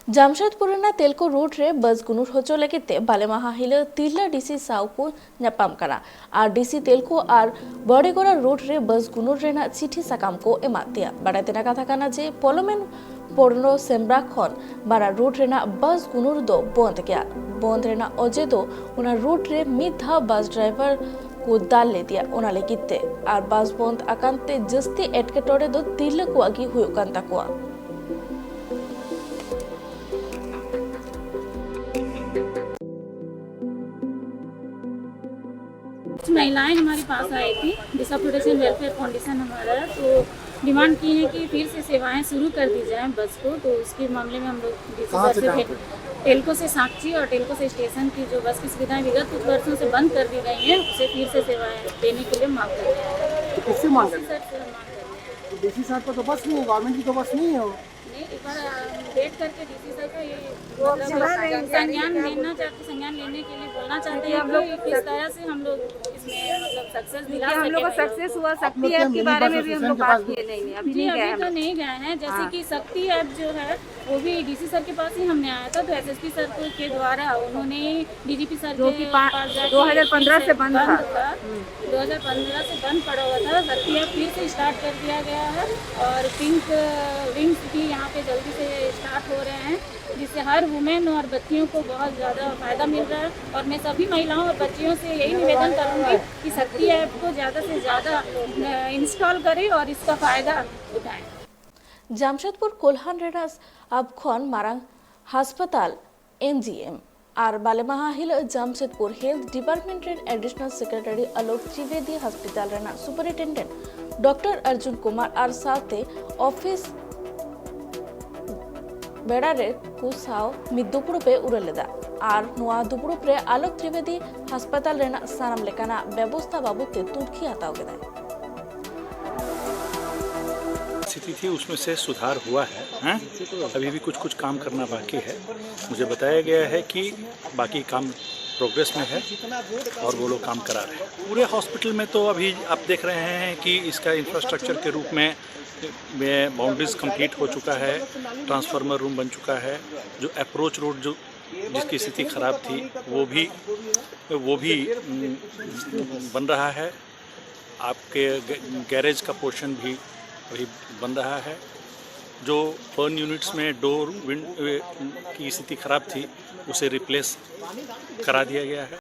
जामशेदपुरना तेलको रूट रे बस गुनुर होचो लगिते बाले माहा हिल तिरला डीसी साउको ᱧᱟᱯᱟᱢ ᱠᱟᱱᱟ ᱟᱨ ᱰᱤᱥᱤ ᱛᱮᱞᱠᱚ ᱟᱨ ᱵᱚᱲᱮᱜᱚᱲᱟ ᱨᱳᱰ ᱨᱮ ᱵᱟᱥ ᱜᱩᱱᱩᱨ ᱨᱮᱱᱟᱜ ᱪᱤᱴᱷᱤ ᱥᱟᱠᱟᱢ ᱠᱚ ᱮᱢᱟᱜ ᱛᱮᱭᱟ ᱵᱟᱲᱟᱭ ᱛᱮᱱᱟᱜ ᱠᱟᱛᱷᱟ ᱠᱟᱱᱟ ᱡᱮ ᱯᱚᱞᱚᱢᱮᱱ ᱯᱚᱨᱱᱚ ᱥᱮᱢᱵᱨᱟ ᱠᱷᱚᱱ ᱵᱟᱨᱟ ᱨᱩᱴ ᱨᱮᱱᱟᱜ ᱵᱟᱥ ᱜᱩᱱᱩᱨ ᱫᱚ ᱵᱚᱱᱫ ᱜᱮᱭᱟ ᱵᱚᱱᱫ ᱨᱮᱱᱟᱜ ᱚᱡᱮ ᱫᱚ ᱚᱱᱟ ᱨᱩᱴ ᱨᱮ ᱢᱤᱫ ᱫᱷᱟᱣ ᱵᱟᱥ ᱰᱨᱟइवर को दाल ले दिया ओना लगित ते आर बस बंद अकांते जस्ती एटकेटोड़े दो तिरला को आगी हुयो कान तकवा महिलाएं हमारे पास आई थी डिसअपॉर्चुनिटी वेलफेयर फाउंडेशन हमारा तो डिमांड की है कि फिर से सेवाएं शुरू कर दी जाएं बस को। तो उसके मामले में हम लोग टेलको से साक्षी और टेलको से स्टेशन की जो बस की सुविधाएं विगत कुछ वर्षों से बंद कर दी गई हैं उसे फिर से सेवाएं देने के लिए मांग कर रहे हैं। किससे मांग कर रहे हैं? डीसी साहब का तो बस नहीं है, गवर्नमेंट की तो बस नहीं है। नहीं एक बार वेट करके डीसी साहब का ये संज्ञान लेना चाहते संज्ञान लेने के लिए बोलना चाहते हैं कि किस तरह से हम लोग इसमें मतलब सक्सेस दिला सके। हम लोग का सक्सेस हुआ शक्ति ऐप के बारे में भी हम लोग बात किए नहीं अभी नहीं गए तो नहीं गए हैं। जैसे कि शक्ति ऐप जो है वो भी डीसी सर के पास ही हमने आया था तो एसएसपी सर के द्वारा उन्होंने डीजीपी सर जो कि 2015 से बंद था 2015 से बंद पड़ा हुआ था। शक्ति ऐप फिर से स्टार्ट कर दिया गया है और पिंक विंग्स भी यहाँ पे जल्दी से स्टार्ट हो रहे हैं जिससे हर वुमेन और बच्चियों को बहुत ज़्यादा फायदा मिल रहा है। और मैं सभी महिलाओं और बच्चियों से यही निवेदन करूँगी कि शक्ति ऐप को ज़्यादा से ज़्यादा इंस्टॉल करें और इसका फ़ायदा उठाएं। जामशेदपुर कोल्हान रेनास अब खन मारांग हास्पताल एमजीएम और बालेमाहा हिल जामशेदपुर हेल्थ डिपार्टमेंट रे additional secretary Alok Trivedi hospital रेना सुपरिटेंडेंट डॉक्टर अर्जुन कुमार और साथे ऑफिस बेड़ा रे कुसाव मिद दुपुड़ पे उड़लेदा और नुआ दुपुड़ पे आलोक त्रिवेदी हॉस्पिटल रेना सानम लेकाना व्यवस्था बाबूते तुर्की हताव केदा स्थिति थी उसमें से सुधार हुआ है अभी भी कुछ काम करना बाकी है। मुझे बताया गया है कि बाकी काम प्रोग्रेस में है और वो लोग काम करा रहे हैं। पूरे हॉस्पिटल में तो अभी आप देख रहे हैं कि इसका इंफ्रास्ट्रक्चर के रूप में बाउंड्रीज कंप्लीट हो चुका है, ट्रांसफार्मर रूम बन चुका है, जो अप्रोच रोड जो जिसकी स्थिति ख़राब थी वो भी बन रहा है। आपके गैरेज का पोर्शन भी वही बन रहा है। जो फर्न यूनिट्स में डोर विंड की स्थिति खराब थी उसे रिप्लेस करा दिया गया है।